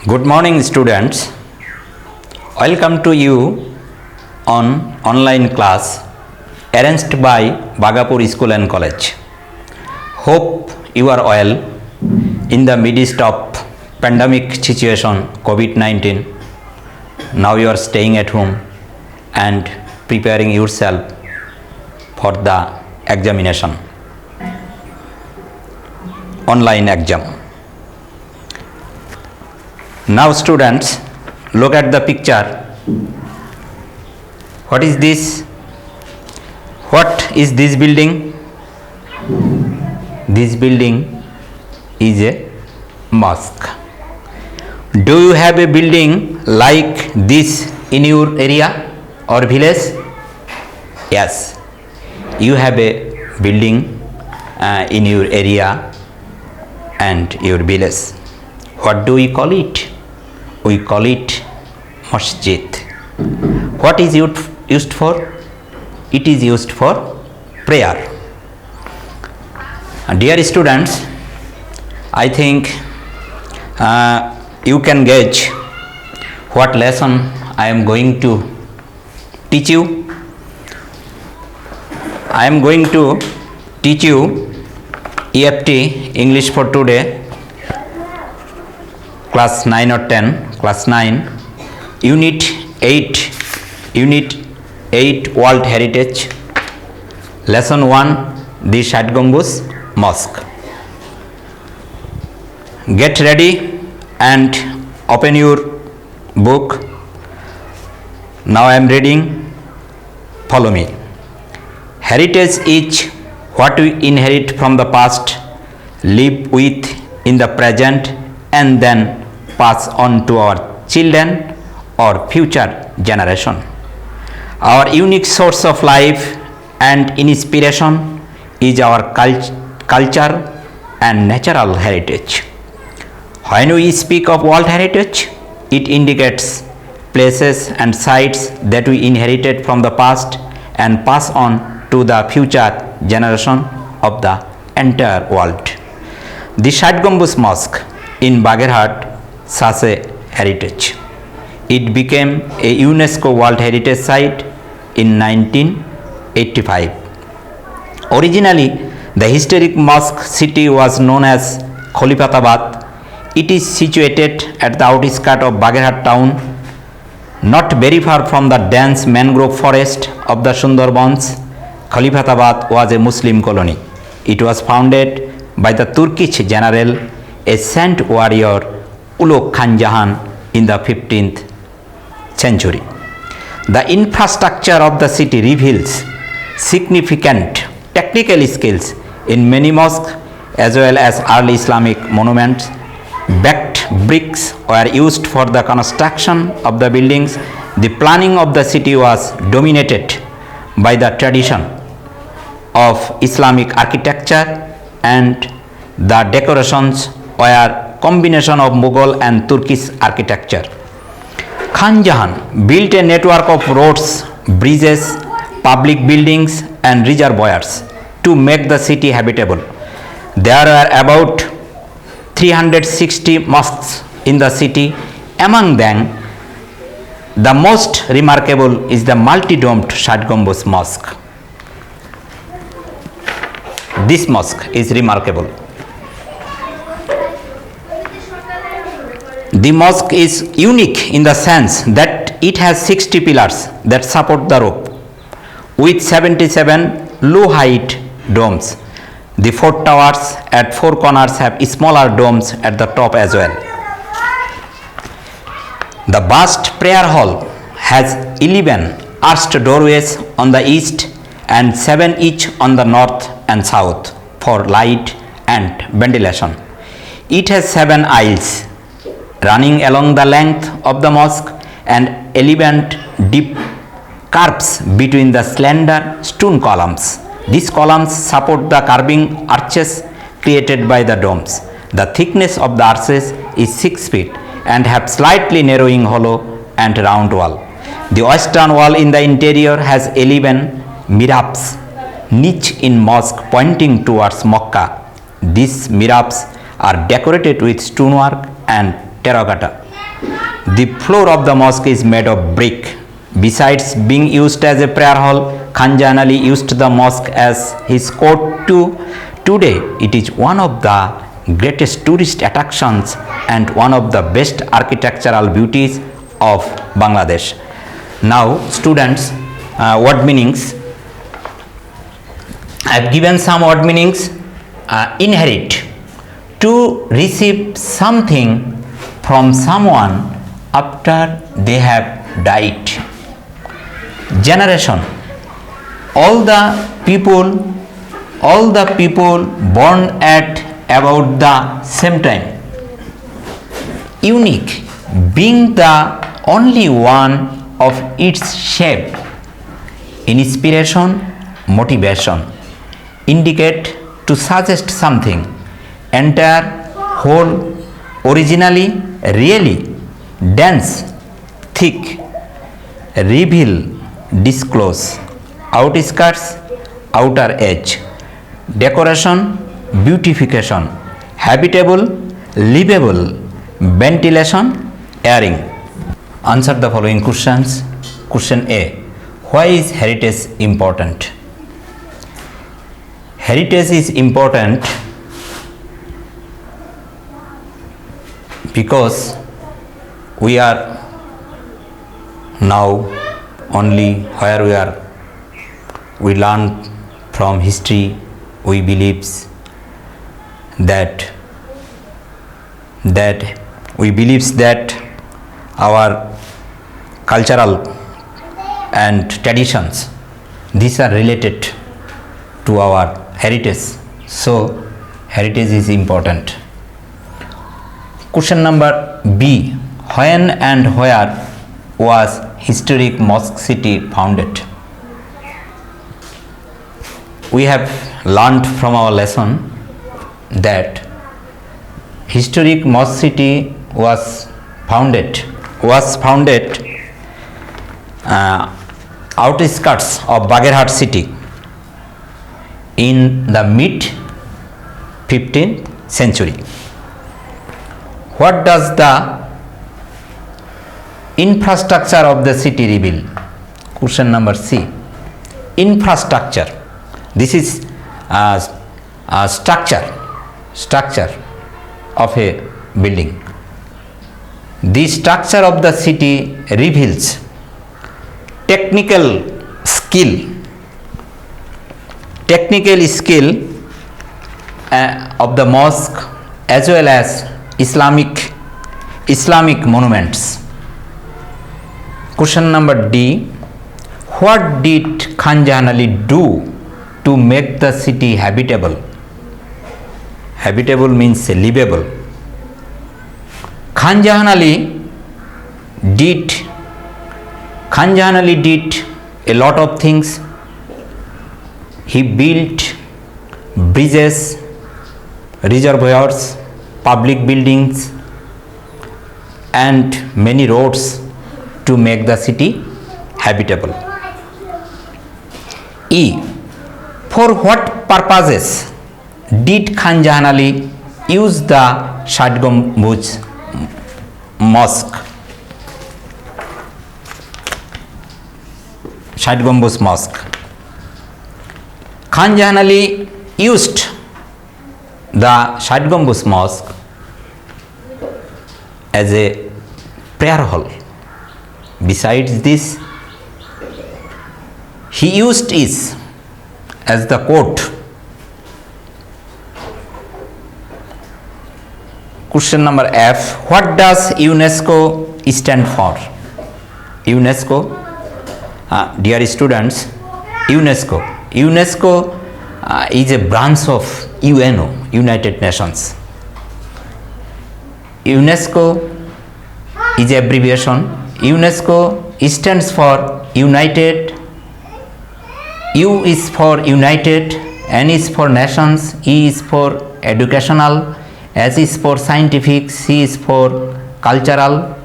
Good morning, students. Welcome to you on online class arranged by Bagapur School and College. Hope you are well in the midst of pandemic situation COVID-19. Now you are staying at home and preparing yourself for the examination, online exam. Now students, look at the picture. What is this? What is this building? This building is a mosque. Do you have a building like this in your area or village? Yes, you have a building in your area and your village. What do we call it? We call it masjid. What is it used for? It is used for prayer. Dear students, I think you can gauge what lesson I am going to teach you. I am going to teach you EFT, English for today, class 9 or 10, class 9, unit 8 World Heritage, lesson 1, the Shad Gambuz Mosque. Get ready and open your book. Now I am reading. Follow me. Heritage is what we inherit from the past, live with in the present, and then pass on to our children or future generation. Our unique source of life and inspiration is our culture and natural heritage. When we speak of world heritage, it indicates places and sites that we inherited from the past and pass on to the future generation of the entire world. The Shad Gambuz Mosque in Bagherhat such a heritage. It became a UNESCO World Heritage Site in 1985. Originally, the historic mosque city was known as Khalifatabad. It is situated at the outskirts of Bagherhat town, not very far from the dense mangrove forest of the Sundarbans. Khalifatabad was a Muslim colony. It was founded by the Turkish general, a saint warrior, Ulugh Khan Jahan, in the 15th century. The infrastructure of the city reveals significant technical skills in many mosques as well as early Islamic monuments. Baked bricks were used for the construction of the buildings. The planning of the city was dominated by the tradition of Islamic architecture, and the decorations were combination of Mughal and Turkish architecture. Khan Jahan built a network of roads, bridges, public buildings and reservoirs to make the city habitable. There are about 360 mosques in the city. Among them, the most remarkable is the multi-domed Shad Gambuz Mosque. This mosque is remarkable. The mosque is unique in the sense that it has 60 pillars that support the roof, with 77 low-height domes. The 4 towers at 4 corners have smaller domes at the top as well. The vast prayer hall has 11 arched doorways on the east and 7 each on the north and south for light and ventilation. It has 7 aisles running along the length of the mosque and 11 deep curves between the slender stone columns. These columns support the curving arches created by the domes. The thickness of the arches is 6 feet and have slightly narrowing hollow and round wall. The western wall in the interior has 11 mihrabs, niche in mosque pointing towards Mecca. These mihrabs are decorated with stonework and terracotta. The floor of the mosque is made of brick. Besides being used as a prayer hall, Khan Jahan Ali used the mosque as his court too. Today, it is one of the greatest tourist attractions and one of the best architectural beauties of Bangladesh. Now, students, word meanings. I have given some word meanings. Inherit, to receive something from someone after they have died. Generation, all the people born at about the same time. Unique, being the only one of its shape. Inspiration, motivation, indicate, to suggest something. Entire, whole, originally, really. Dense, thick. Reveal, disclose. Outskirts, outer edge. Decoration, beautification. Habitable, livable. Ventilation, airing. Answer the following questions. Question A. Why is heritage important? Heritage is important because we are now only where we learn from history, we believes that our cultural and traditions, these are related to our heritage. So heritage is important. Question number B. When and where was historic Mosque City founded? We have learned from our lesson that historic Mosque City was founded outskirts of Bagerhat city in the mid 15th century. What does the infrastructure of the city reveal? Question number C. Infrastructure. This is a structure of a building. The structure of the city reveals technical skill of the mosque as well as Islamic monuments. Question number D. What did Khan Jahan Ali do to make the city habitable? Habitable means livable. Khan Jahan Ali did a lot of things. He built bridges, reservoirs, public buildings and many roads to make the city habitable. E. For what purposes did Khan Jahan Ali use the Shad Gambuz Mosque? Shad Gambuz Mosque. Khan Jahan Ali used the Shad Gambuz Mosque as a prayer hall. Besides this, he used it as the court. Question number F. What does UNESCO stand for? UNESCO, dear students, UNESCO is a branch of UNO, United Nations. UNESCO is abbreviation. UNESCO stands for United. U is for United, N is for Nations, E is for Educational, S is for Scientific, C is for Cultural,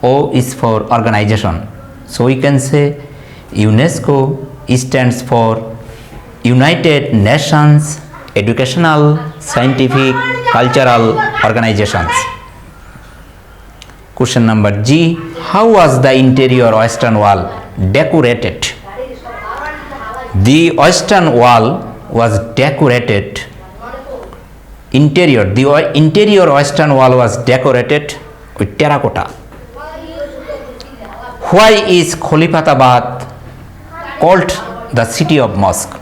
O is for Organization. So we can say UNESCO stands for United Nations Educational, Scientific, Cultural Organizations. Question number G. How was the interior western wall decorated? The western wall was decorated. The interior western wall was decorated with terracotta. Why is Khalifatabad called the city of mosque?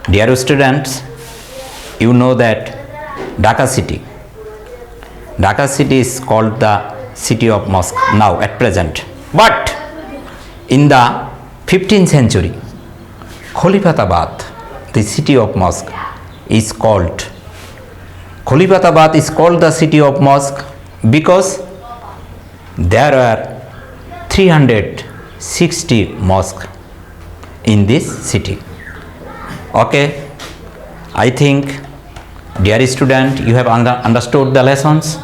Dear students, you know that Dhaka city is called the city of mosque now at present. But in the 15th century, Khalifatabad, the city of mosque, is called the city of mosque because there are 360 mosques in this city. Okay, I think, dear student, you have understood the lessons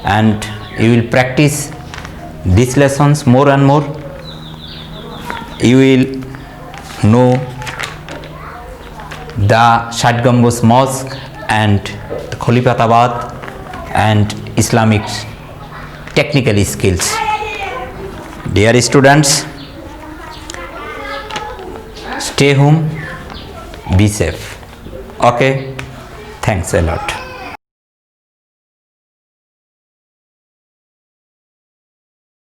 and you will practice these lessons more and more. You will know the Shad Gambuz Mosque and the Khalifatabad and Islamic technical skills. Dear students, stay home, be safe. Okay, thanks a lot.